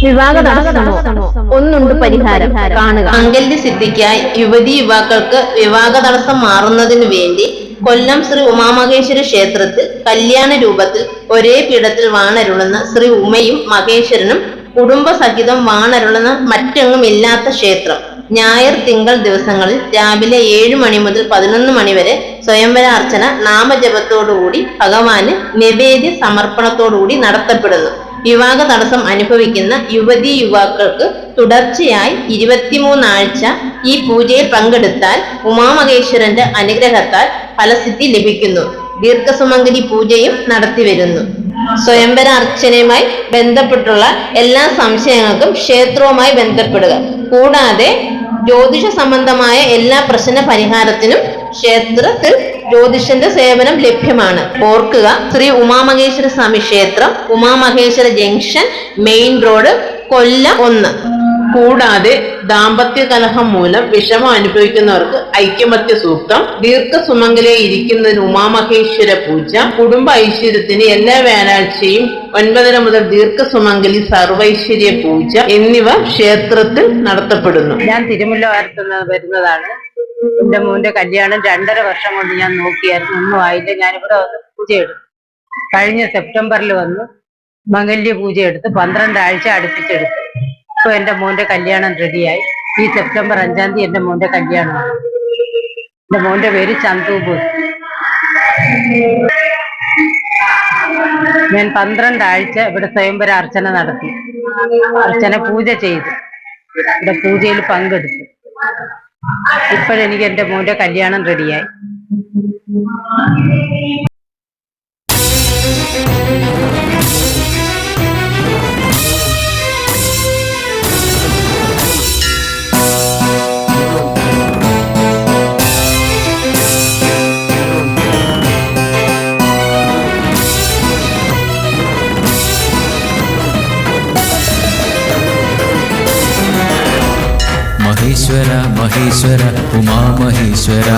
വിവാഹ തടസ്സമോ ഒന്നുണ്ട് പരിഹാരം കാണുക. മംഗല്യ സിദ്ധിക്കായി യുവതി യുവാക്കൾക്ക് വിവാഹ തടസ്സം മാറുന്നതിനു വേണ്ടി കൊല്ലം ശ്രീ ഉമാമഹേശ്വര ക്ഷേത്രത്തിൽ കല്യാണ രൂപത്തിൽ ഒരേ പീഠത്തിൽ വാണരുളുന്ന ശ്രീ ഉമയും മഹേശ്വരനും കുടുംബസഹിതം വാണരുളുന്ന മറ്റെങ്ങുമില്ലാത്ത ക്ഷേത്രം. ഞായർ തിങ്കൾ ദിവസങ്ങളിൽ രാവിലെ 7 മണി മുതൽ 11 മണി വരെ സ്വയംവരാർച്ചന നാമജപത്തോടുകൂടി ഭഗവാന് നിവേദ്യ സമർപ്പണത്തോടുകൂടി നടത്തപ്പെടുന്നു. വിവാഹ തടസ്സം അനുഭവിക്കുന്ന യുവതി യുവാക്കൾക്ക് തുടർച്ചയായി 23 ആഴ്ച ഈ പൂജയിൽ പങ്കെടുത്താൽ ഉമാമഹേശ്വരന്റെ അനുഗ്രഹത്താൽ ഫലസിദ്ധി ലഭിക്കുന്നു. ദീർഘസുമംഗലി പൂജയും നടത്തിവരുന്നു. സ്വയംവര അർച്ചനയുമായി ബന്ധപ്പെട്ടുള്ള എല്ലാ സംശയങ്ങൾക്കും ക്ഷേത്രവുമായി ബന്ധപ്പെടുക. കൂടാതെ ജ്യോതിഷ സംബന്ധമായ എല്ലാ പ്രശ്ന പരിഹാരത്തിനും ക്ഷേത്രത്തിൽ ജ്യോതിഷന്റെ സേവനം ലഭ്യമാണ്. ഓർക്കുക, ശ്രീ ഉമാമഹേശ്വര സ്വാമി ക്ഷേത്രം, ഉമാമഹേശ്വര ജംഗ്ഷൻ, മെയിൻ റോഡ്, കൊല്ലം 1. കൂടാതെ ദാമ്പത്യ കലഹം മൂലം വിഷമം അനുഭവിക്കുന്നവർക്ക് ഐക്യമത്യ സൂക്തം, ദീർഘസുമംഗലെ ഇരിക്കുന്നതിന് ഉമാമഹേശ്വര പൂജ, കുടുംബ ഐശ്വര്യത്തിന് എല്ലാ വ്യാഴാഴ്ചയും 9:30 മുതൽ ദീർഘസുമംഗലി സർവൈശ്വര്യ പൂജ എന്നിവ ക്ഷേത്രത്തിൽ നടത്തപ്പെടുന്നു. ഞാൻ തിരുമുല്ലവാരത്ത് വരുന്നതാണ്. എന്റെ മോന്റെ കല്യാണം 2.5 വർഷം കൊണ്ട് ഞാൻ നോക്കിയായിരുന്നു, ഒന്നും ആയില്ല. ഞാനിവിടെ വന്ന് പൂജ എടുത്തു. കഴിഞ്ഞ സെപ്റ്റംബറിൽ വന്ന് മംഗല്യ പൂജ എടുത്ത് 12 ആഴ്ച അടുപ്പിച്ചെടുത്തു. ഇപ്പൊ എന്റെ മോന്റെ കല്യാണം റെഡിയായി. ഈ സെപ്റ്റംബർ 5-ാം തീയതി എന്റെ മോന്റെ കല്യാണമാണ്. എന്റെ മോന്റെ പേര് ചന്തു. ഞാൻ 12 ആഴ്ച ഇവിടെ സ്വയംവര അർച്ചന നടത്തി, അർച്ചന പൂജ ചെയ്തു, ഇവിടെ പൂജയിൽ പങ്കെടുത്തു. ഇപ്പോഴെനിക്ക് എന്റെ മോന്റെ കല്യാണം റെഡിയായി. മഹേശ്വര മഹേശ്വര ഉമാമഹേശ്വര,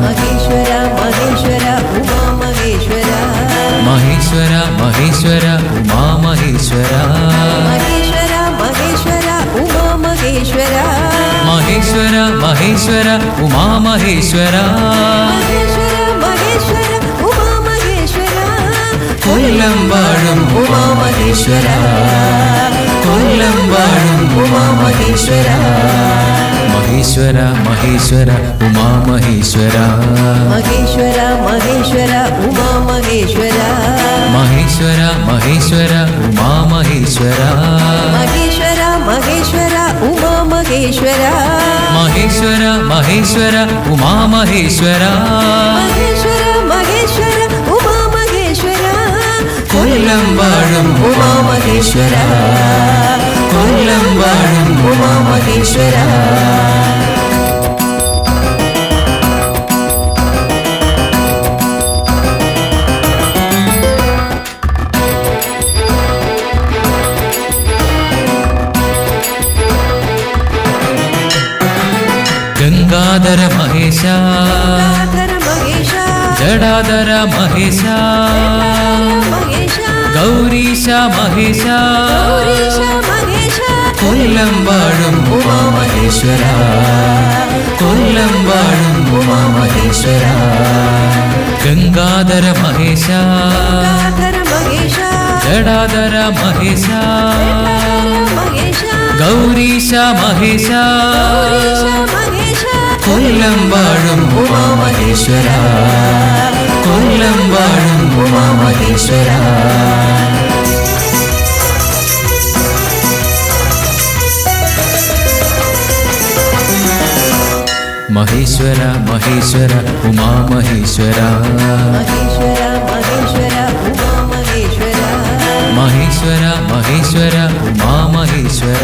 മഹേശ്വര മഹേശ്വര ഉമാമഹേശ്വര, മഹേശ്വര മഹേശ്വര ഉമാമഹേശ്വര, മഹേശ്വര മഹേശ്വര ഉമാമഹേശ്വര, മഹേശ്വര മഹേശ്വര ഉമാമഹേശ്വര, മഹേശ്വര മഹേശ്വര ഉമാമഹേശ്വര, കൊല്ലം വാഴും ഉമാമഹേശ്വര, കൊല്ലം വാഴും ഉമാമഹേശ്വര, മഹേശ്വര മഹേശ്വര ഉമാമഹേശ്വര, മഹേശ്വര മഹേശ്വര ഉമാമഹേശ്വര, മഹേശ്വര മഹേശ്വര ഉമാമഹേശ്വര, മഹേശ്വര മഹേശ്വര ഉമാമഹേശ്വര, മഹേശ്വര മഹേശ്വര ഉമാമഹേശ്വര, മഹേശ്വര മഹേശ്വര ഉമാമഹേശ്വര, കൊല്ലം വാഴും ഉമാമഹേശ്വര, കൊല്ലം വാഴും ഉമാമഹേശ്വര. ഗംഗാധര മഹേശ, ജടാധര മഹേശ, ഗൗരീശ മഹേശ, കൊല്ലം വാഴും ഉമാമഹേശ്വര, കൊല്ലം വാഴും ഉമാമഹേശ്വര. ഗംഗാധര മഹേശ, ജടാധര മഹേശ, ഗൗരീശ മഹേശ, കൊല്ലം വാഴും ഉമാമഹേശ്വര, കൊല്ലം വാഴും ഉമാമഹേശ്വര. മഹേശ്വര മഹേശ്വര ഉമാമഹേശ്വര, മഹേശ്വര മഹേശ്വര ഉമാമഹേശ്വര, മഹേശ്വര മഹേശ്വര ഉമാമഹേശ്വര,